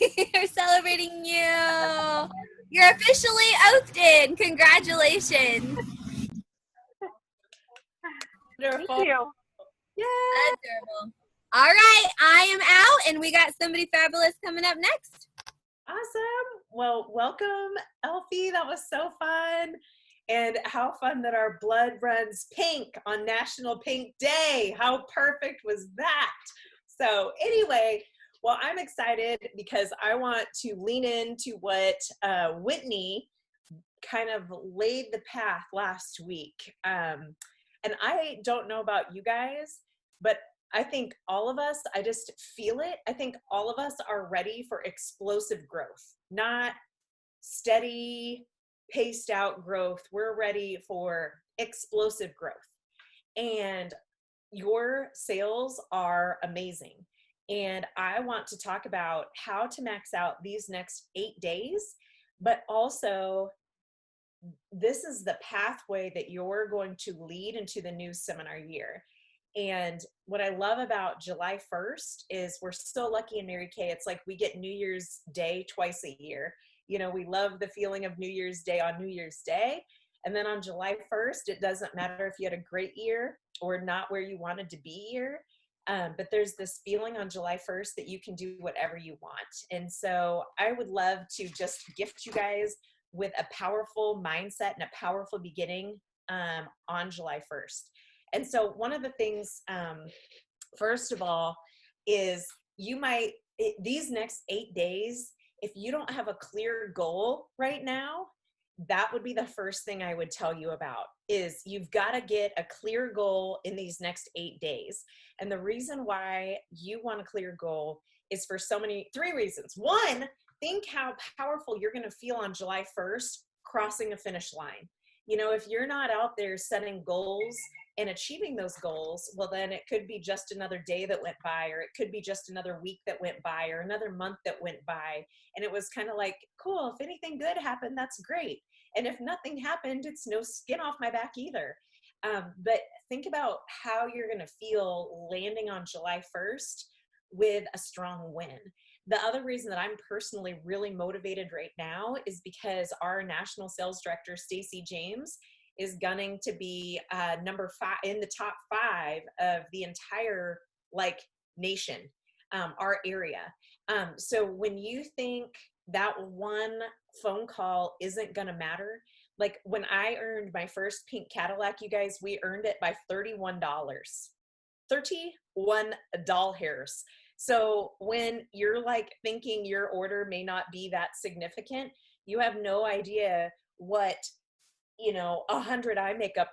We're celebrating you. You're officially open. Congratulations. Thank Wonderful. you. Yeah. Adorable. All right, I am out, and we got somebody fabulous coming up next. Awesome. Well, welcome, Elfie. That was so fun. And how fun that our blood runs pink on National Pink Day. How perfect was that? So anyway, well, I'm excited because I want to lean into what Whitney kind of laid the path last week. And I don't know about you guys, but I think all of us, I just feel it. I think all of us are ready for explosive growth, not steady, paced out growth. We're ready for explosive growth. And your sales are amazing. And I want to talk about how to max out these next 8 days, but also this is the pathway that you're going to lead into the new seminar year. And what I love about July 1st is we're so lucky in Mary Kay. It's like we get New Year's Day twice a year. You know, we love the feeling of New Year's Day on New Year's Day. And then on July 1st, it doesn't matter if you had a great year or not where you wanted to be year. But there's this feeling on July 1st that you can do whatever you want. And so I would love to just gift you guys with a powerful mindset and a powerful beginning on July 1st. And so one of the things, first of all, is these next 8 days, if you don't have a clear goal right now, that would be the first thing I would tell you about is you've got to get a clear goal in these next 8 days. And the reason why you want a clear goal is for 3 reasons. One, think how powerful you're going to feel on July 1st crossing a finish line. You know, if you're not out there setting goals and achieving those goals, well, then it could be just another day that went by, or it could be just another week that went by, or another month that went by. And it was kind of like, cool, if anything good happened, that's great. And if nothing happened, it's no skin off my back either. But think about how you're going to feel landing on July 1st with a strong win. The other reason that I'm personally really motivated right now is because our national sales director, Stacey James, is gunning to be number 5 in the top 5 of the entire nation, our area. So when you think that one phone call isn't going to matter, like when I earned my first pink Cadillac, you guys, we earned it by $31. 31 doll hairs. So when you're thinking your order may not be that significant, you have no idea what, 100 eye makeup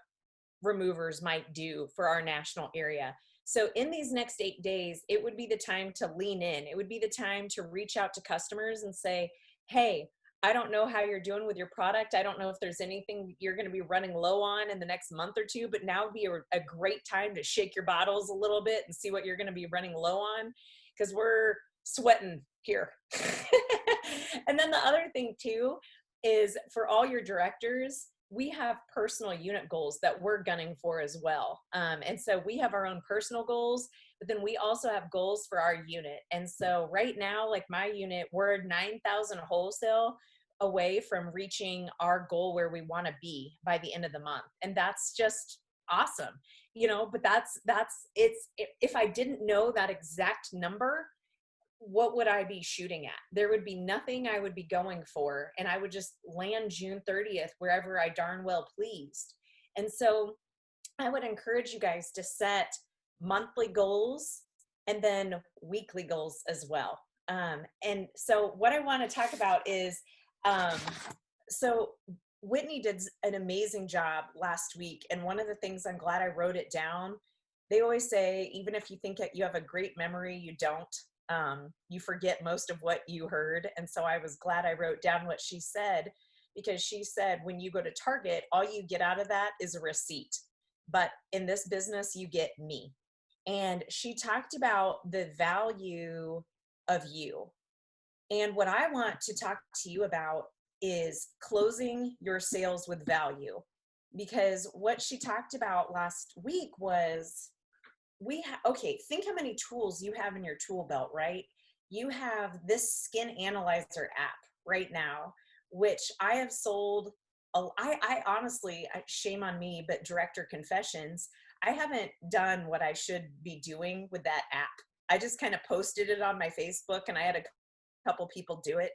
removers might do for our national area. So in these next 8 days, it would be the time to lean in. It would be the time to reach out to customers and say, hey, I don't know how you're doing with your product. I don't know if there's anything you're going to be running low on in the next month or two, but now would be a great time to shake your bottles a little bit and see what you're going to be running low on, because we're sweating here. And then the other thing too is for all your directors, we have personal unit goals that we're gunning for as well. And so we have our own personal goals, but then we also have goals for our unit. And so right now, like my unit, we're 9,000 wholesale away from reaching our goal where we want to be by the end of the month. And that's just awesome, but if I didn't know that exact number, what would I be shooting at? There would be nothing I would be going for, and I would just land June 30th wherever I darn well pleased. And so I would encourage you guys to set monthly goals and then weekly goals as well. And so what I want to talk about is, so Whitney did an amazing job last week. And one of the things I'm glad I wrote it down, they always say, even if you think that you have a great memory, you don't. You forget most of what you heard. And so I was glad I wrote down what she said, because she said, when you go to Target, all you get out of that is a receipt. But in this business, you get me. And she talked about the value of you. And what I want to talk to you about is closing your sales with value. Because what she talked about last week was, think how many tools you have in your tool belt, right? you have this skin analyzer app right now, which I have sold. I honestly, shame on me, but director confessions, I haven't done what I should be doing with that app. I just kind of posted it on my Facebook and I had a couple people do it.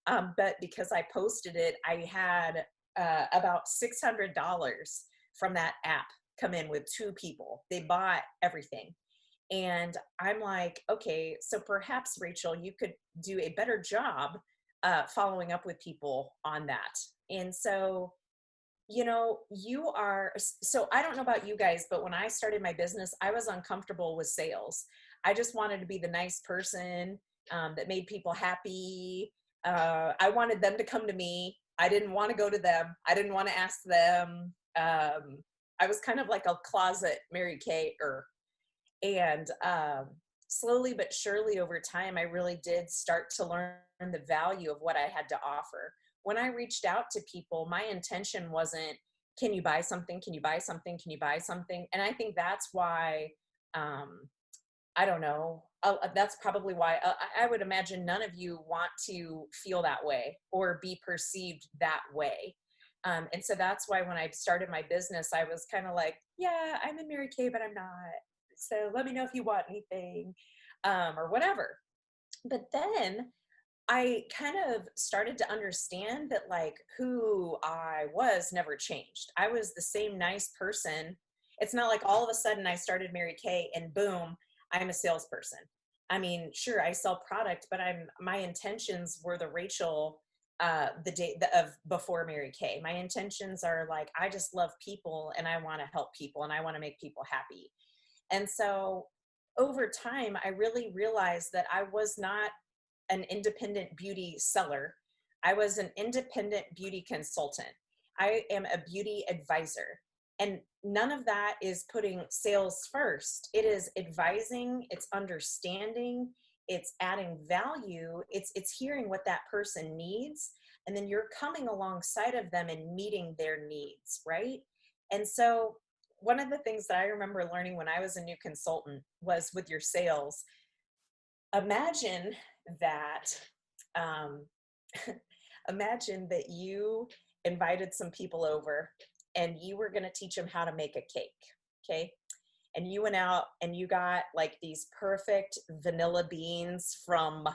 But because I posted it, I had about $600 from that app come in with 2 people. They bought everything. And I'm like, okay, so perhaps, Rachel, you could do a better job following up with people on that. And so, you are, so I don't know about you guys, but when I started my business, I was uncomfortable with sales. I just wanted to be the nice person that made people happy. I wanted them to come to me. I didn't want to go to them. I didn't want to ask them. I was kind of like a closet Mary Kay. And slowly but surely over time, I really did start to learn the value of what I had to offer. When I reached out to people, my intention wasn't, can you buy something? Can you buy something? Can you buy something? And I think that's why, I don't know, that's probably why I would imagine none of you want to feel that way or be perceived that way. And so that's why when I started my business, I was kind of like, yeah, I'm in Mary Kay, but I'm not. So let me know if you want anything or whatever. But then I kind of started to understand that like who I was never changed. I was the same nice person. It's not like all of a sudden I started Mary Kay and boom, I'm a salesperson. I mean, sure, I sell product, but my intentions were the Rachel the day of before Mary Kay. My intentions are like, I just love people and I want to help people and I want to make people happy. And so over time, I really realized that I was not an independent beauty seller. I was an independent beauty consultant. I am a beauty advisor. And none of that is putting sales first. It is advising, it's understanding, it's adding value, it's hearing what that person needs, and then you're coming alongside of them and meeting their needs, right? And so one of the things that I remember learning when I was a new consultant was with your sales, imagine that, um, imagine that you invited some people over and you were going to teach them how to make a cake. Okay. And you went out and you got like these perfect vanilla beans from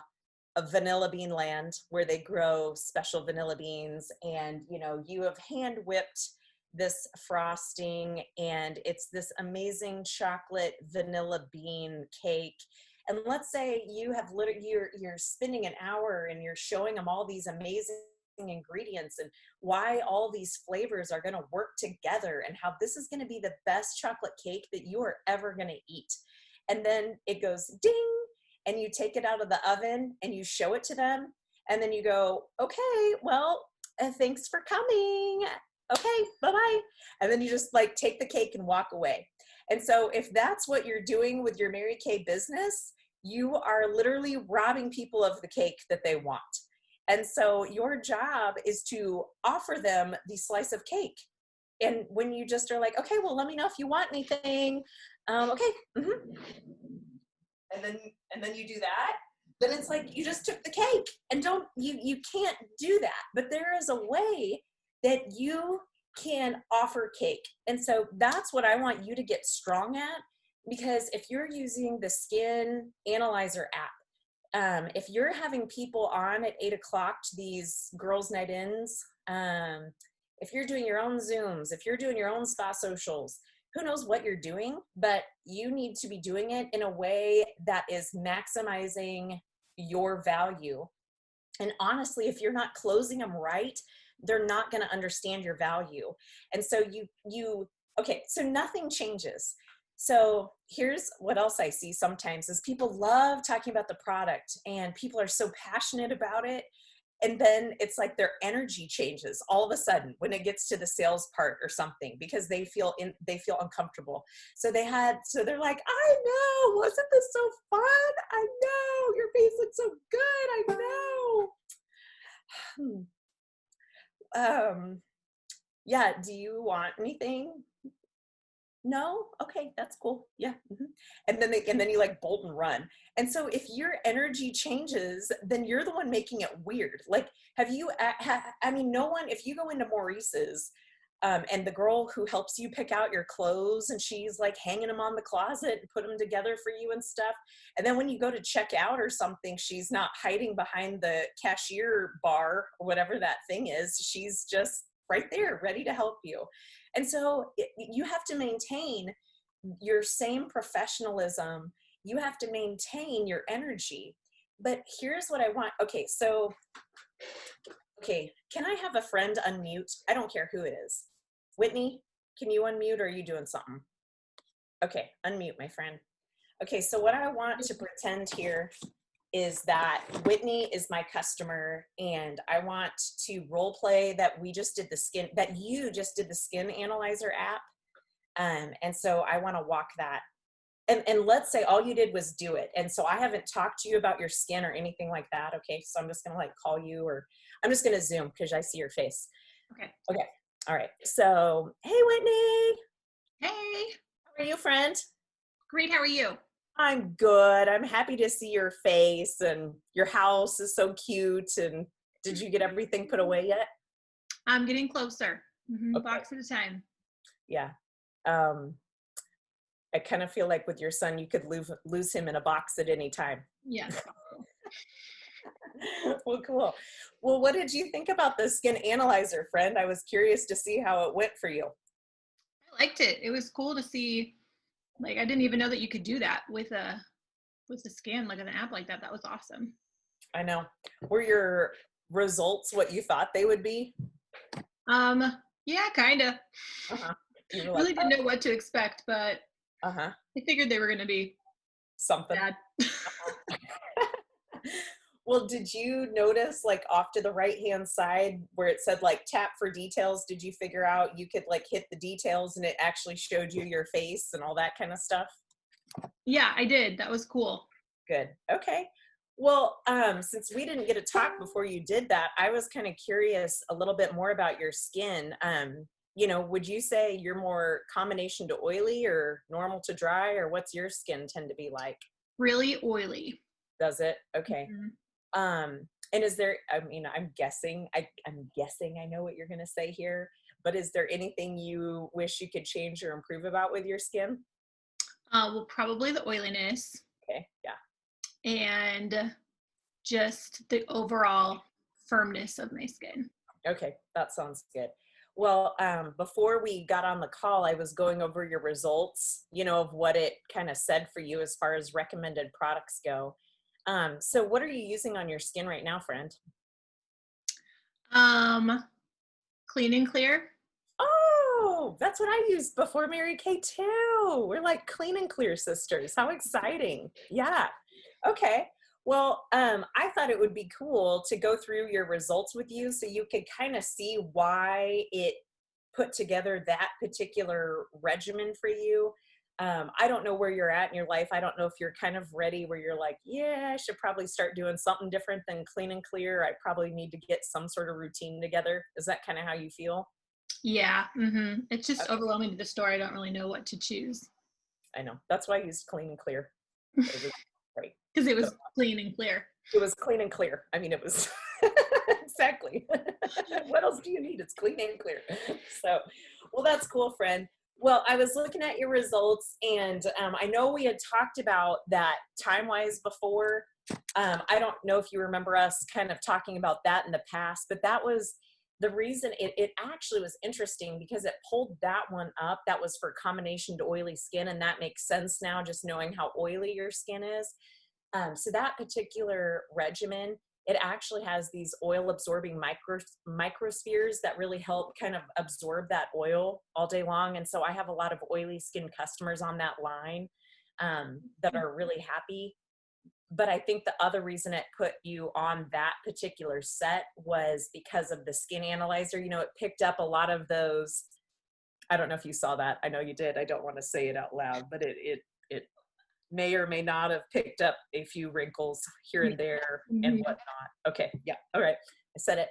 a vanilla bean land where they grow special vanilla beans. And, you have hand whipped this frosting and it's this amazing chocolate vanilla bean cake. And let's say you have you're spending an hour and you're showing them all these amazing ingredients and why all these flavors are going to work together and how this is going to be the best chocolate cake that you are ever going to eat. And then it goes ding and you take it out of the oven and you show it to them. And then you go, okay, well, thanks for coming. Okay, bye-bye. And then you just like take the cake and walk away. And so if that's what you're doing with your Mary Kay business, you are literally robbing people of the cake that they want. And so your job is to offer them the slice of cake. And when you just are like, okay, well, let me know if you want anything. Okay. Mm-hmm. And then you do that. Then it's like you just took the cake and you can't do that. But there is a way that you can offer cake. And so that's what I want you to get strong at, because if you're using the Skin Analyzer app, if you're having people on at 8:00 to these girls' night ins, if you're doing your own Zooms, if you're doing your own spa socials, who knows what you're doing, but you need to be doing it in a way that is maximizing your value. And honestly, if you're not closing them right, they're not going to understand your value. And so okay, so nothing changes. So here's what else I see sometimes is people love talking about the product and people are so passionate about it. And then it's like their energy changes all of a sudden when it gets to the sales part or something, because they feel uncomfortable. So they're like, I know, wasn't this so fun? I know, your face looks so good. I know. Yeah. Do you want anything? No? Okay, that's cool. Yeah. And then and then you like bolt and run. And so if your energy changes, then you're the one making it weird. Like, have you, I mean, no one, if you go into Maurice's, and the girl who helps you pick out your clothes and she's like hanging them on the closet and put them together for you and stuff. And then when you go to check out or something, she's not hiding behind the cashier bar or whatever that thing is. She's just right there ready to help you. And so you have to maintain your same professionalism. You have to maintain your energy. But here's what I want. Okay, so, okay, can I have a friend unmute? I don't care who it is. Whitney, can you unmute or are you doing something? Okay, unmute, my friend. Okay, so what I want to pretend here is that Whitney is my customer and I want to role play that we just did the skin, that you just did the Skin Analyzer app. And so I want to walk that. And let's say all you did was do it. And so I haven't talked to you about your skin or anything like that. Okay, so I'm just gonna like call you, or I'm just gonna Zoom because I see your face. Okay. Okay, all right. So, hey Whitney. Hey, How are you, friend? great. How are you? I'm good. I'm happy to see your face, and your house is so cute. And did you get everything put away yet? I'm getting closer. Okay. Box at a time. Yeah. I kind of feel like with your son, you could lose him in a box at any time. Yes. Well, cool. Well, what did you think about the Skin Analyzer, friend? I was curious to see how it went for you. I liked it. It was cool to see. Like, I didn't even know that you could do that with a scan, like an app like that. That was awesome. I know. Were your results what you thought they would be? Yeah, kind of. Uh-huh. You were Really like, didn't know what to expect, but uh-huh. I figured they were going to be Something. bad. Well, did you notice like off to the right-hand side where it said like tap for details? Did you figure out you could like hit the details and it actually showed you your face and all that kind of stuff? Yeah, I did. That was cool. Good. Okay. Well, since we didn't get to talk before you did that, I was kind of curious a little bit more about your skin. You know, would you say you're more combination to oily or normal to dry, or what's your skin tend to be like? Really oily. Does it? Okay. Mhm. And is there, I mean, I'm guessing I know what you're going to say here, but is there anything you wish you could change or improve about with your skin? Well, probably the oiliness Okay. Yeah. and just the overall firmness of my skin. Okay. That sounds good. Well, before we got on the call, I was going over your results, you know, of what it kind of said for you as far as recommended products go. So what are you using on your skin right now, friend? Clean and Clear. Oh, that's what I used before Mary Kay too. We're like Clean and Clear sisters. How exciting. Yeah. Okay. Well, I thought it would be cool to go through your results with you so you could kind of see why it put together that particular regimen for you. I don't know where you're at in your life. I don't know if you're kind of ready where you're like, yeah, I should probably start doing something different than Clean and Clear. I probably need to get some sort of routine together. Is that kind of how you feel? Yeah. It's just Okay. overwhelming to the store. I don't really know what to choose I know. That's why I used Clean and Clear. It was great. because it was clean and clear. It was clean and clear. I mean, it was exactly. What else do you need? It's clean and clear. So, well, that's cool, friend. Well, I was looking at your results, and I know we had talked about that time-wise before. I don't know if you remember us kind of talking about that in the past, but that was the reason it actually was interesting because it pulled that one up. That was for combination to oily skin, and that makes sense now, just knowing how oily your skin is. So that particular regimen, it actually has these oil absorbing microspheres that really help kind of absorb that oil all day long. And so I have a lot of oily skin customers on that line that are really happy. But I think the other reason it put you on that particular set was because of the Skin Analyzer. You know, it picked up a lot of those. I don't know if you saw that. I know you did. I don't want to say it out loud, but it may or may not have picked up a few wrinkles here and there and whatnot. Okay. Yeah. All right. I said it.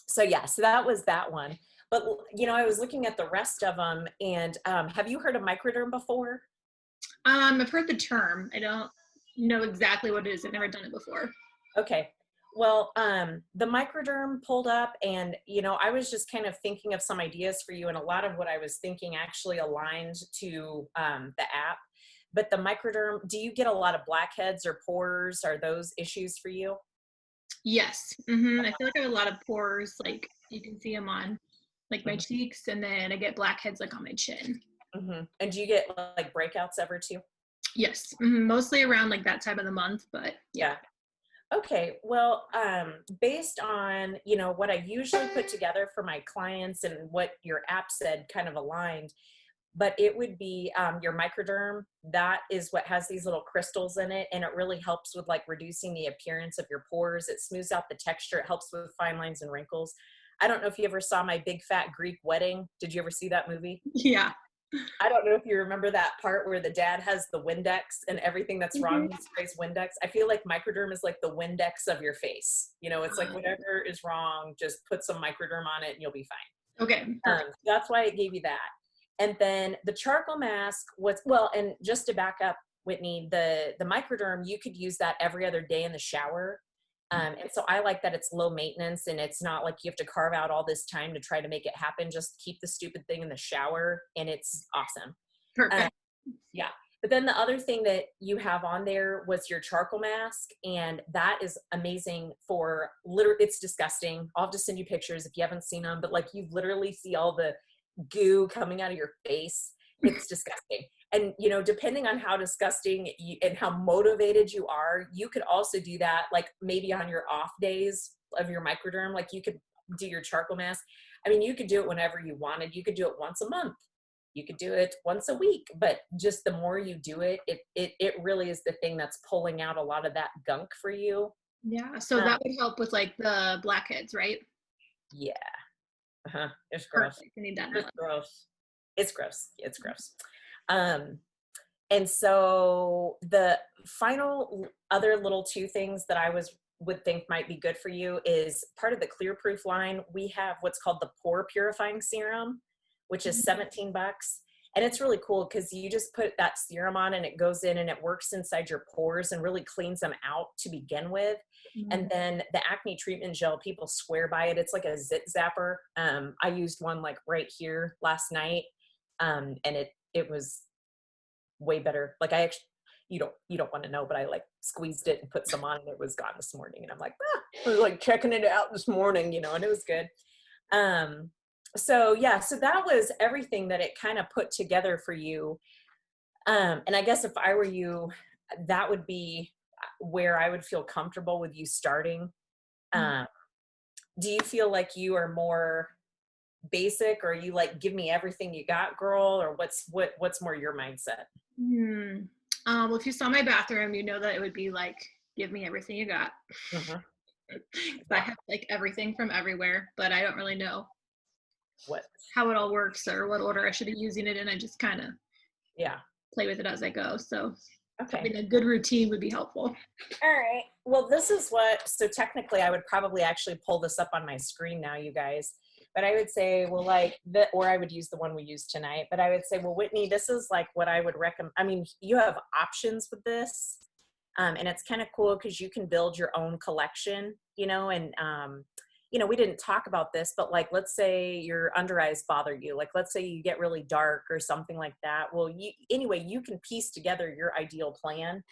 So yeah, so that was that one. But you know, I was looking at the rest of them, and have you heard of microderm before? I've heard the term. I don't know exactly what it is. I've never done it before. Okay. Well, the microderm pulled up, and you know, I was just kind of thinking of some ideas for you, and a lot of what I was thinking actually aligned to the app. But the microderm, do you get a lot of blackheads or pores? Are those issues for you? Yes. I feel like I have a lot of pores. Like you can see them on like my cheeks, and then I get blackheads like on my chin. And do you get like breakouts ever too? Yes. Mostly around like that time of the month, but yeah. Okay, well, based on, you know, what I usually put together for my clients and what your app said kind of aligned, but it would be your microderm. That is what has these little crystals in it, and it really helps with like reducing the appearance of your pores. It smooths out the texture. It helps with fine lines and wrinkles. I don't know if you ever saw My Big Fat Greek Wedding. Did you ever see that movie? Yeah. I don't know if you remember that part where the dad has the Windex and everything that's wrong, he sprays Windex. I feel like microderm is like the Windex of your face. You know, it's like whatever is wrong, just put some microderm on it and you'll be fine. Okay. That's why it gave you that. And then the charcoal mask was, well, and just to back up, Whitney, the microderm, you could use that every other day in the shower. And so I like that it's low maintenance, and it's not like you have to carve out all this time to try to make it happen. Just keep the stupid thing in the shower and it's awesome. Perfect. Yeah. But then the other thing that you have on there was your charcoal mask, and that is amazing for literally, it's disgusting. I'll have to send you pictures if you haven't seen them, but like you literally see all the goo coming out of your face. It's disgusting. And, you know, depending on how disgusting and how motivated you are, you could also do that, like maybe on your off days of your microderm, like you could do your charcoal mask. I mean, you could do it whenever you wanted. You could do it once a month. You could do it once a week, but just the more you do it, it really is the thing that's pulling out a lot of that gunk for you. Yeah. So that would help with like the blackheads, right? Yeah. It's gross. Perfect. I need that. It's gross. It's gross. It's gross. And so the final other little two things that I would think might be good for you is part of the Clear Proof line. We have what's called the pore purifying serum, which is $17. And it's really cool because you just put that serum on and it goes in and it works inside your pores and really cleans them out to begin with. And then the acne treatment gel, people swear by it. It's like a zit zapper. I used one like right here last night. And it was way better. Like I actually, you don't want to know, but I like squeezed it and put some on and it was gone this morning. And I'm like, I was like checking it out this morning, you know, and it was good. So yeah, so that was everything that it kind of put together for you. And I guess if I were you, that would be where I would feel comfortable with you starting. Do you feel like you are more basic, or you like give me everything you got, girl, or what's more your mindset? Well, if you saw my bathroom, you know that it would be like, give me everything you got. I have like everything from everywhere, but I don't really know how it all works or what order I should be using it in. I just kind of play with it as I go. So having a good routine would be helpful. All right. Well, this is so technically I would probably actually pull this up on my screen now, you guys. But I would say, well, like or I would use the one we used tonight, but I would say, well, Whitney, this is like what I would recommend. I mean, you have options with this. And it's kind of cool because you can build your own collection, you know, and, you know, we didn't talk about this, but like, let's say your under eyes bother you. Like, let's say you get really dark or something like that. Well, anyway, you can piece together your ideal plan.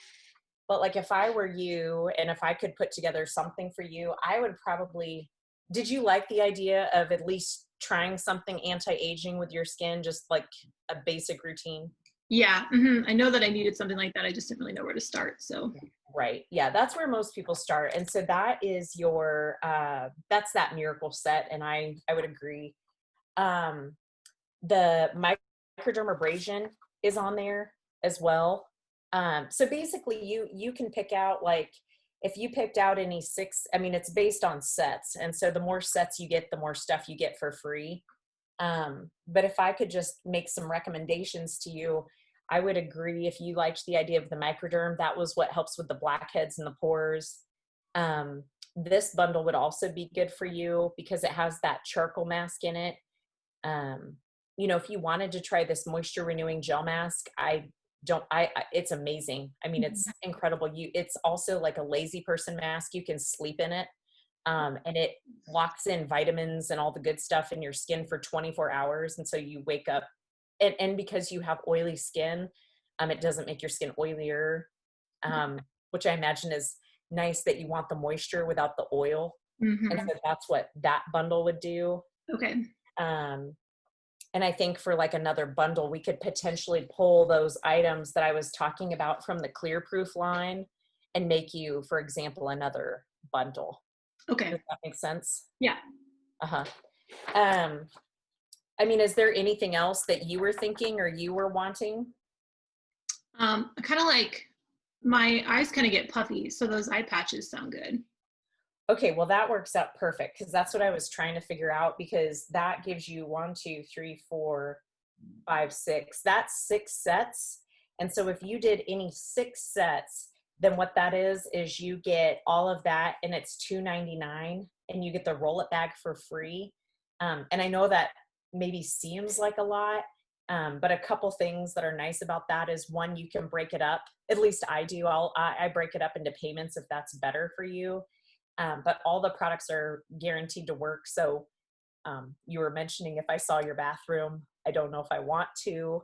But like, if I were you and if I could put together something for you, I would probably, did you like the idea of at least trying something anti-aging with your skin, just like a basic routine? Yeah. I know that I needed something like that. I just didn't really know where to start. So. Right. Yeah. That's where most people start. And so that is that's that miracle set. And I would agree. The microdermabrasion is on there as well. So basically you can pick out, like, if you picked out any it's based on sets. And so the more sets you get, the more stuff you get for free. But if I could just make some recommendations to you, I would agree. If you liked the idea of the microderm, that was what helps with the blackheads and the pores. This bundle would also be good for you because it has that charcoal mask in it. You know, if you wanted to try this moisture renewing gel mask, it's amazing. I mean, it's incredible. It's also like a lazy person mask. You can sleep in it. And it locks in vitamins and all the good stuff in your skin for 24 hours. And so you wake up and because you have oily skin, it doesn't make your skin oilier, which I imagine is nice that you want the moisture without the oil. And so that's what that bundle would do. Okay. And I think for like another bundle, we could potentially pull those items that I was talking about from the Clearproof line and make you, for example, another bundle. Okay. Does that make sense? Yeah. Uh-huh. I mean, is there anything else that you were thinking or you were wanting? I kind of like, my eyes kind of get puffy, so those eye patches sound good. Okay, well that works out perfect because that's what I was trying to figure out, because that gives you 1, 2, 3, 4, 5, 6. That's 6 sets. And so if you did any 6 sets, then what that is you get all of that and it's $2.99 and you get the roll it bag for free. And I know that maybe seems like a lot, but a couple things that are nice about that is, one, you can break it up. At least I do. I break it up into payments if that's better for you. But all the products are guaranteed to work. So you were mentioning if I saw your bathroom, I don't know if I want to,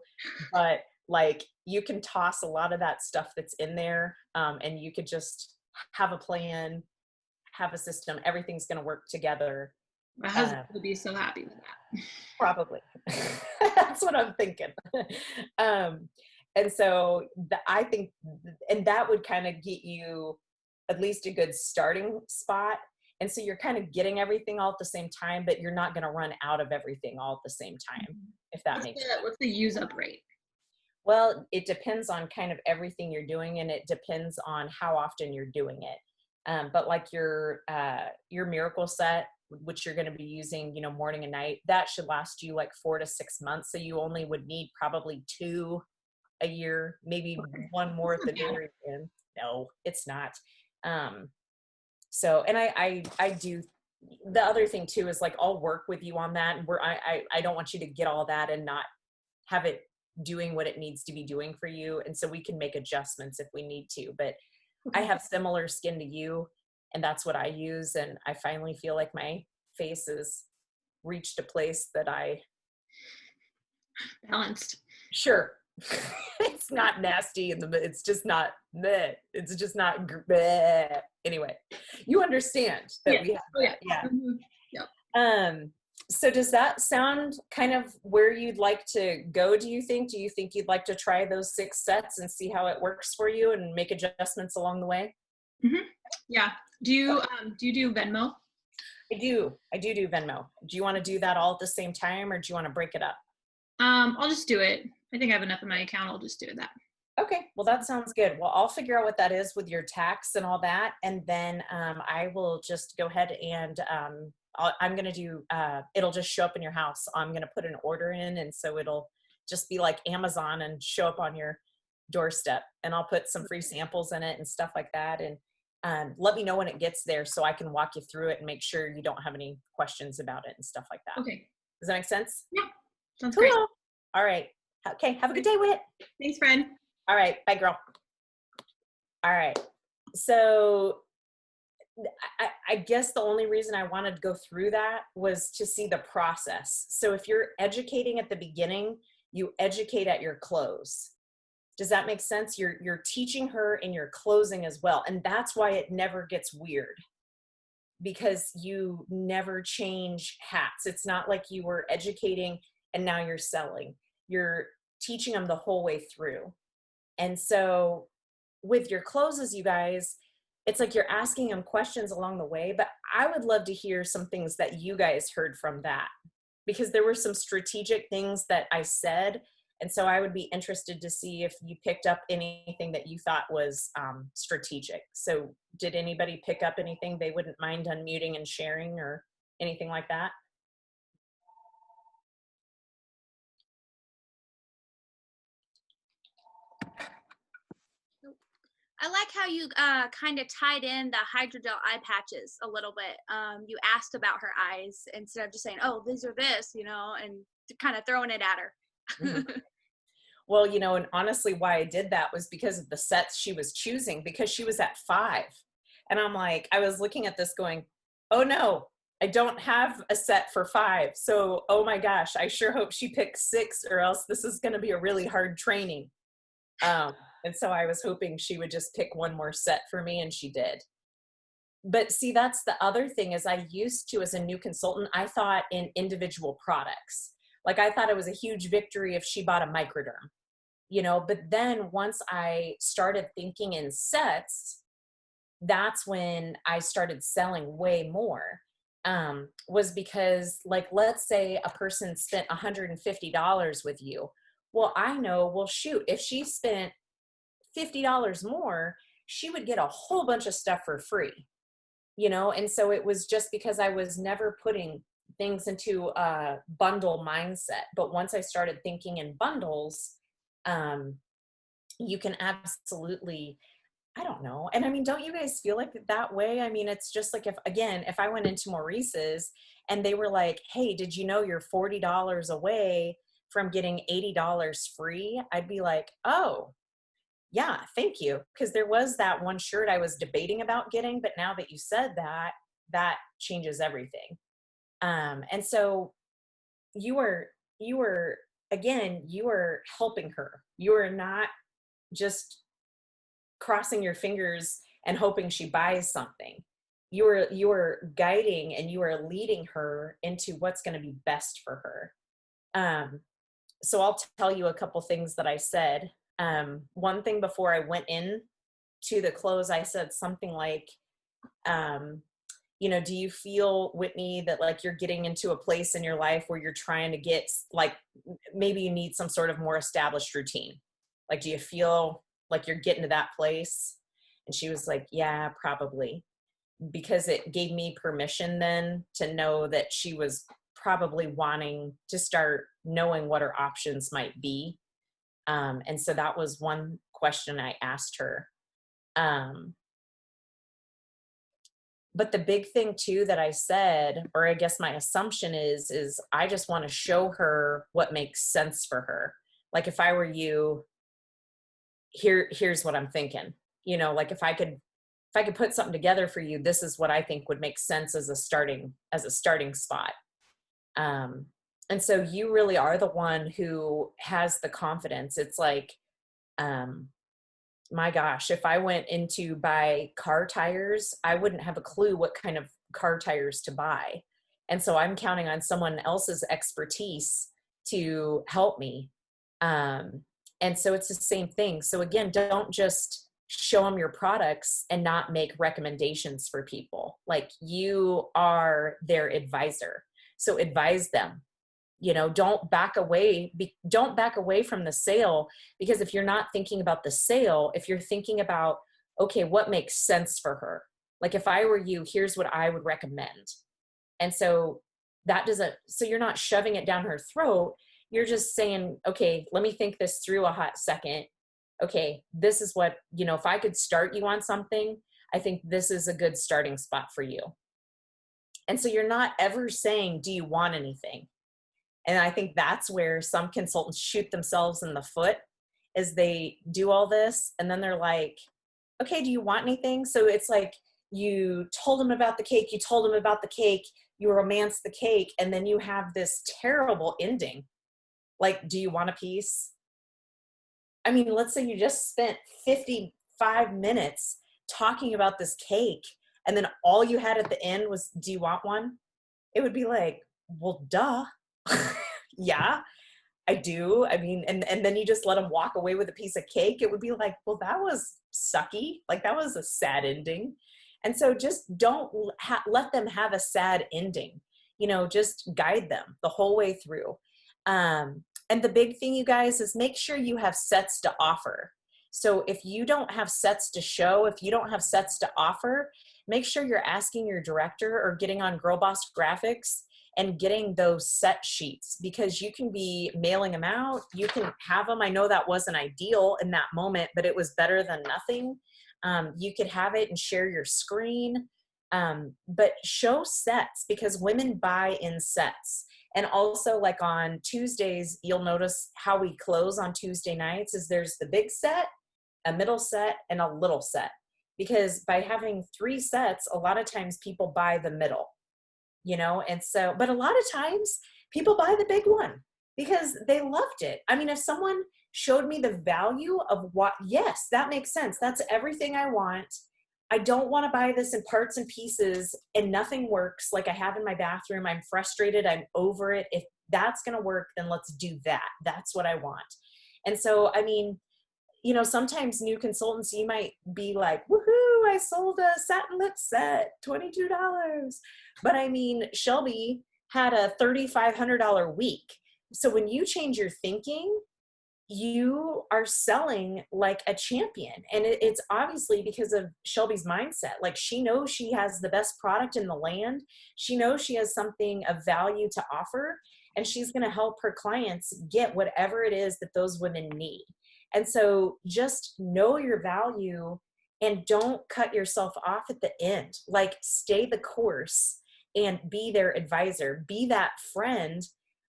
but like you can toss a lot of that stuff that's in there, and you could just have a plan, have a system. Everything's going to work together. My husband would be so happy with that. Probably. That's what I'm thinking. And so I think, and that would kind of get you at least a good starting spot. And so you're kind of getting everything all at the same time, but you're not going to run out of everything all at the same time, if that makes sense. What's the use up rate? Well, it depends on kind of everything you're doing, and it depends on how often you're doing it. But like your Miracle Set, which you're going to be using, you know, morning and night, that should last you like 4 to 6 months. So you only would need probably 2 a year, maybe one more at the very end. No, it's not. So, and I do, the other thing too is like, I'll work with you on that. And I don't want you to get all that and not have it doing what it needs to be doing for you. And so we can make adjustments if we need to, but I have similar skin to you, and that's what I use. And I finally feel like my face has reached a place that I balanced. Sure. It's not nasty it's just not bleh. It's just not bleh. Anyway, you understand that we have yeah. Yep. So does that sound kind of where you'd like to go, do you think you'd like to try those 6 sets and see how it works for you and make adjustments along the way? Yeah. Do you do Venmo? I do Venmo. Do you want to do that all at the same time, or do you want to break it up? I'll just do it. I think I have enough in my account. I'll just do that. Okay, well that sounds good. Well, I'll figure out what that is with your tax and all that, and then I will just go ahead and I'm gonna do. It'll just show up in your house. I'm gonna put an order in, and so it'll just be like Amazon and show up on your doorstep. And I'll put some free samples in it and stuff like that. And let me know when it gets there so I can walk you through it and make sure you don't have any questions about it and stuff like that. Okay. Does that make sense? Yeah. Sounds cool. great. All right. Okay. Have a good day, Whit. Thanks, friend. All right. Bye, girl. All right. So I guess the only reason I wanted to go through that was to see the process. So if you're educating at the beginning, you educate at your close. Does that make sense? You're teaching her in your closing as well. And that's why it never gets weird, because you never change hats. It's not like you were educating and now you're selling. You're teaching them the whole way through. And so with your closes, you guys, it's like you're asking them questions along the way, but I would love to hear some things that you guys heard from that, because there were some strategic things that I said. And so I would be interested to see if you picked up anything that you thought was strategic. So did anybody pick up anything they wouldn't mind unmuting and sharing or anything like that? I like how you kind of tied in the hydrogel eye patches a little bit. You asked about her eyes instead of just saying, "Oh, these are this," and kind of throwing it at her. Mhm. Well, and honestly, why I did that was because of the sets she was choosing, because she was at 5. And I'm like, I was looking at this going, oh no, I don't have a set for 5. So, oh my gosh, I sure hope she picks 6, or else this is going to be a really hard training. And so I was hoping she would just pick one more set for me, and she did. But see, that's the other thing is I used to, as a new consultant, I thought in individual products. Like I thought it was a huge victory if she bought a Microderm, but then once I started thinking in sets, that's when I started selling way more. Was because, like, let's say a person spent $150 with you. Well, I know, well, shoot, if she spent $50 more, she would get a whole bunch of stuff for free, and so it was just because I was never putting things into a bundle mindset. But once I started thinking in bundles, you can absolutely, I don't know. And I mean, don't you guys feel like that way? I mean, it's just like, if I went into Maurice's and they were like, hey, did you know you're $40 away from getting $80 free? I'd be like, oh, yeah, thank you. Because there was that one shirt I was debating about getting, but now that you said that, that changes everything. And so you were helping her. You are not just crossing your fingers and hoping she buys something. You are guiding and you are leading her into what's going to be best for her. So I'll tell you a couple things that I said. One thing before I went in to the close, I said something like, do you feel, Whitney, that like you're getting into a place in your life where you're trying to get, like, maybe you need some sort of more established routine? Like, do you feel like you're getting to that place? And she was like, yeah, probably. Because it gave me permission then to know that she was probably wanting to start knowing what her options might be. And so that was one question I asked her. But the big thing too that I said, or I guess my assumption is I just want to show her what makes sense for her. Like if I were you, here's what I'm thinking. Like if I could put something together for you, this is what I think would make sense as a starting spot. And so you really are the one who has the confidence. It's like, my gosh, if I went in to buy car tires, I wouldn't have a clue what kind of car tires to buy. And so I'm counting on someone else's expertise to help me. And so it's the same thing. So again, don't just show them your products and not make recommendations for people. Like, you are their advisor. So advise them. Don't back away from the sale, because if you're not thinking about the sale, if you're thinking about, okay, what makes sense for her? Like if I were you, here's what I would recommend. And so so you're not shoving it down her throat. You're just saying, okay, let me think this through a hot second. Okay, this is what, if I could start you on something, I think this is a good starting spot for you. And so you're not ever saying, do you want anything? And I think that's where some consultants shoot themselves in the foot, is they do all this and then they're like, okay, do you want anything? So it's like, you told them about the cake, you romance the cake, and then you have this terrible ending. Like, do you want a piece? I mean, let's say you just spent 55 minutes talking about this cake, and then all you had at the end was, do you want one? It would be like, well, duh. Yeah, I do. I mean, and then you just let them walk away with a piece of cake. It would be like, well, that was sucky. Like, that was a sad ending. And so just don't let them have a sad ending. Just guide them the whole way through. And the big thing, you guys, is make sure you have sets to offer. So if you don't have sets to show, if you don't have sets to offer, make sure you're asking your director or getting on Girl Boss Graphics and getting those set sheets, because you can be mailing them out. You can have them. I know that wasn't ideal in that moment, but it was better than nothing. You could have it and share your screen, but show sets, because women buy in sets. And also, like on Tuesdays, you'll notice how we close on Tuesday nights is there's the big set, a middle set, and a little set. Because by having 3 sets, a lot of times people buy the middle, you know? And so, but a lot of times people buy the big one because they loved it. I mean, if someone showed me the value of what, yes, that makes sense. That's everything I want. I don't want to buy this in parts and pieces and nothing works like I have in my bathroom. I'm frustrated. I'm over it. If that's going to work, then let's do that. That's what I want. And so, I mean, you know, sometimes new consultants, you might be like, woohoo, I sold a satin lip set, $22. But I mean, Shelby had a $3,500 week. So when you change your thinking, you are selling like a champion. And it's obviously because of Shelby's mindset. Like, she knows she has the best product in the land. She knows she has something of value to offer, and she's going to help her clients get whatever it is that those women need. And so just know your value and don't cut yourself off at the end. Like, stay the course and be their advisor, be that friend.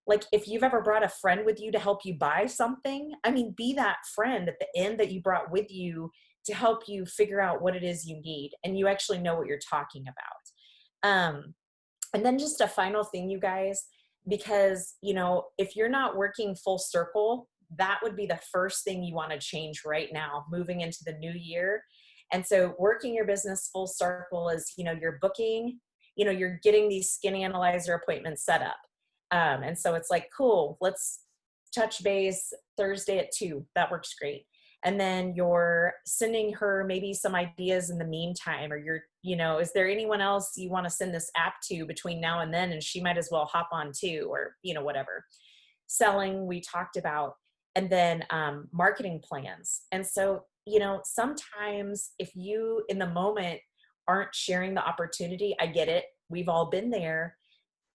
Like, if you've ever brought a friend with you to help you buy something, I mean, be that friend at the end that you brought with you to help you figure out what it is you need, and you actually know what you're talking about. And then just a final thing, you guys, because, you know, if you're not working full circle, that would be the first thing you want to change right now, moving into the new year. And so working your business full circle is, you know, you're booking, you know, you're getting these skin analyzer appointments set up. And so it's like, cool, let's touch base Thursday at 2. That works great. And then you're sending her maybe some ideas in the meantime, or you're, you know, is there anyone else you want to send this app to between now and then? And she might as well hop on too, or, you know, whatever. Selling, we talked about, and then marketing plans. And so, you know, sometimes if you in the moment aren't sharing the opportunity, I get it. We've all been there.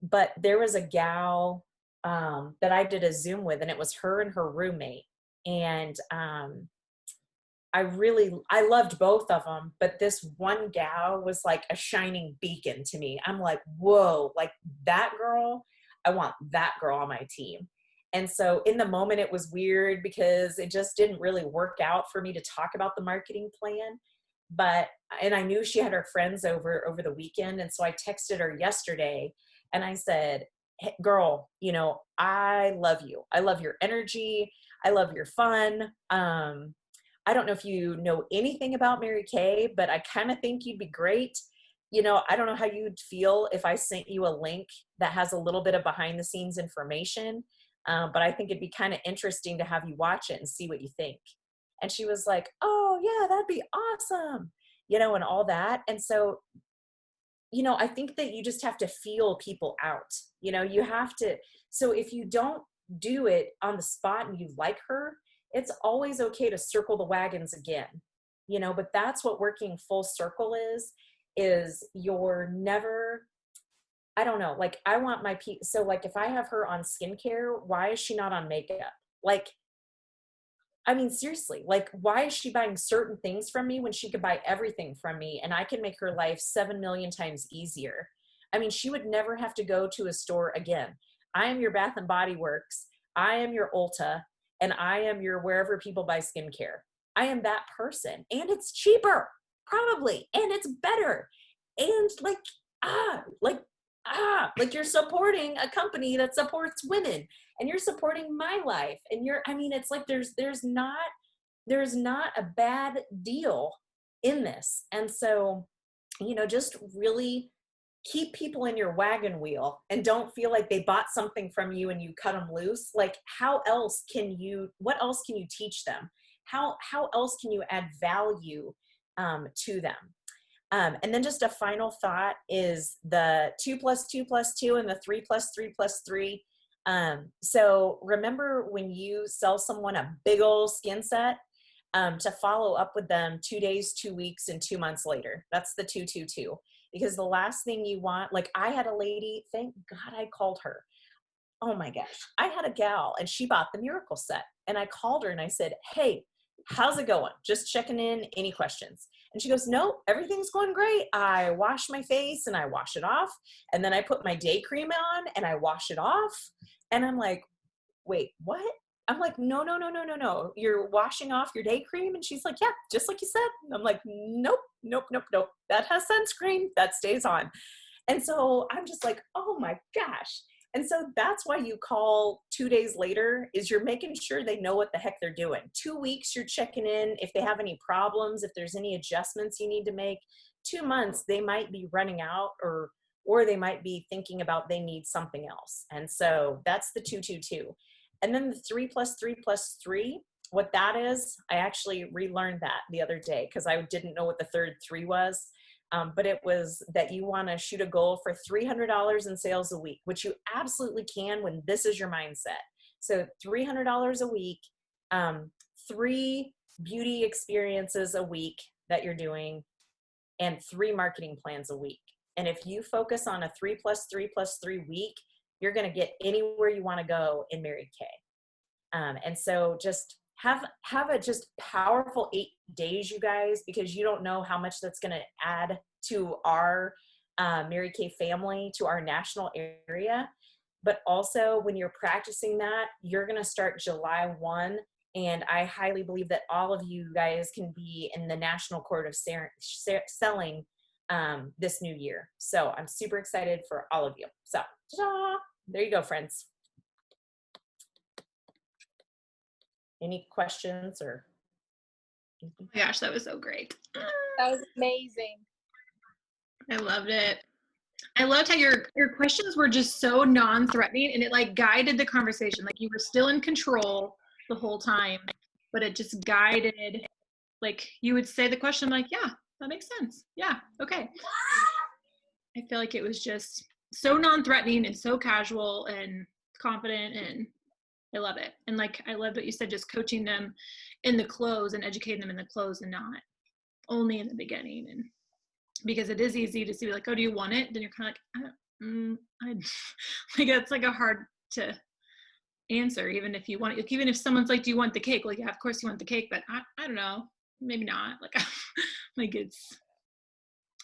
But there was a gal that I did a Zoom with, and it was her and her roommate. And I loved both of them, but this one gal was like a shining beacon to me. I'm like, whoa, like that girl, I want that girl on my team. And so in the moment, it was weird because it just didn't really work out for me to talk about the marketing plan. And I knew she had her friends over the weekend. And so I texted her yesterday and I said, hey, girl, you know, I love you. I love your energy. I love your fun. I don't know if you know anything about Mary Kay, but I kind of think you'd be great. You know, I don't know how you'd feel if I sent you a link that has a little bit of behind the scenes information. But I think it'd be kind of interesting to have you watch it and see what you think. And she was like, oh yeah, that'd be awesome. You know, and all that. And so, you know, I think that you just have to feel people out. You know, you have to. So if you don't do it on the spot and you like her, it's always okay to circle the wagons again. You know, but that's what working full circle is you're never, I don't know, like I want my people. So like if I have her on skincare, why is she not on makeup? Like, I mean, seriously, like why is she buying certain things from me when she could buy everything from me and I can make her life 7 million times easier? I mean, she would never have to go to a store again. I am your Bath and Body Works. I am your Ulta, and I am your wherever people buy skincare. I am that person, and it's cheaper, probably, and it's better. And like you're supporting a company that supports women, and you're supporting my life, and I mean, it's like there's not a bad deal in this. And so, you know, just really keep people in your wagon wheel and don't feel like they bought something from you and you cut them loose. Like what else can you teach them? How else can you add value to them? And then just a final thought is the 2 + 2 + 2 and the 3 + 3 + 3. So remember when you sell someone a big old skin set, to follow up with them 2 days, 2 weeks, and 2 months later. That's the 2-2-2. Because the last thing you want, like I had a lady, thank God I called her. Oh my gosh. I had a gal and she bought the Miracle set. And I called her and I said, hey, how's it going? Just checking in, any questions? And she goes, no, everything's going great. I wash my face and I wash it off. And then I put my day cream on and I wash it off. And I'm like, wait, what? I'm like, no. You're washing off your day cream? And she's like, yeah, just like you said. And I'm like, nope. That has sunscreen. That stays on. And so I'm just like, oh my gosh. And so that's why you call 2 days later, is you're making sure they know what the heck they're doing. 2 weeks, you're checking in if they have any problems, if there's any adjustments you need to make. 2 months, they might be running out or they might be thinking about they need something else. And so that's the 2-2-2. And then the 3+3+3, what that is, I actually relearned that the other day because I didn't know what the third 3 was. But it was that you want to shoot a goal for $300 in sales a week, which you absolutely can when this is your mindset. So $300 a week, 3 beauty experiences a week that you're doing, and 3 marketing plans a week. And if you focus on a 3+3+3 week, you're going to get anywhere you want to go in Mary Kay. And so just have a just powerful 8 days, you guys, because you don't know how much that's going to add to our Mary Kay family, to our national area. But also when you're practicing that, you're going to start July 1. And I highly believe that all of you guys can be in the National Court of Selling this new year. So I'm super excited for all of you. So ta-da! There you go, friends. Any questions or? Oh my gosh, that was so great. That was amazing. I loved it. I loved how your questions were just so non-threatening, and it like guided the conversation. Like you were still in control the whole time, but it just guided. Like you would say the question, I'm like, yeah, that makes sense. Yeah, okay. I feel like it was just so non-threatening and so casual and confident, and I love it. And like, I loved what you said, just coaching them in the close and educating them in the close and not only in the beginning. And because it is easy to see like, oh, do you want it? Then you're kind of like, like that's like a hard to answer, even if you want it. Even if someone's like, do you want the cake? Well, yeah, of course you want the cake, but I don't know, maybe not. Like, like it's,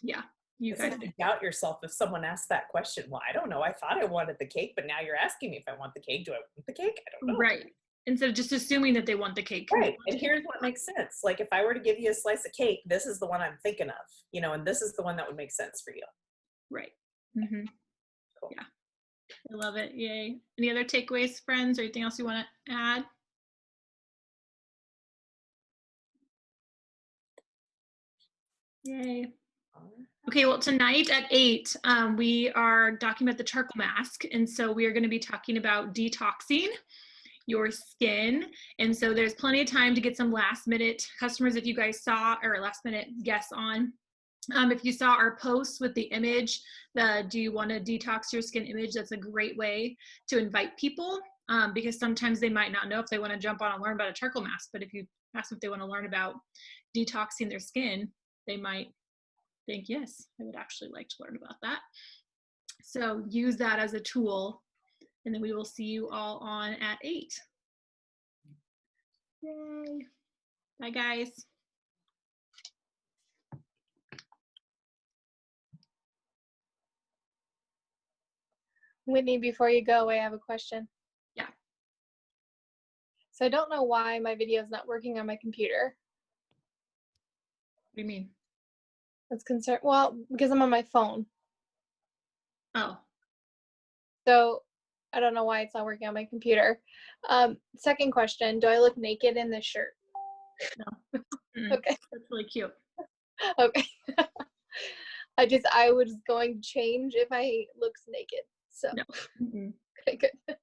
yeah. You It's guys like you doubt yourself if someone asks that question. Well, I don't know. I thought I wanted the cake, but now you're asking me if I want the cake. Do I want the cake? I don't know. right. Instead of just assuming that they want the cake. Right. And here's what makes sense. Like if I were to give you a slice of cake, this is the one I'm thinking of, you know, and this is the one that would make sense for you. Right. Mm-hmm. Cool. Yeah. I love it. Yay. Any other takeaways, friends, or anything else you want to add? Yay. Okay, well, tonight at 8, we are talking about the charcoal mask. And so we are going to be talking about detoxing your skin. And so there's plenty of time to get some last minute customers if you guys saw, or last minute guests on. If you saw our post with the image, the do you want to detox your skin image, that's a great way to invite people because sometimes they might not know if they want to jump on and learn about a charcoal mask. But if you ask them if they want to learn about detoxing their skin, they might think, yes, I would actually like to learn about that. So use that as a tool, and then we will see you all on at 8. Yay. Bye, guys. Whitney, before you go, I have a question. Yeah. So I don't know why my video is not working on my computer. What do you mean? That's concerned. Well, because I'm on my phone. Oh. So I don't know why it's not working on my computer. Second question, do I look naked in this shirt? No. Okay. That's really cute. Okay. I was going to change if I looks naked. So No. okay, good.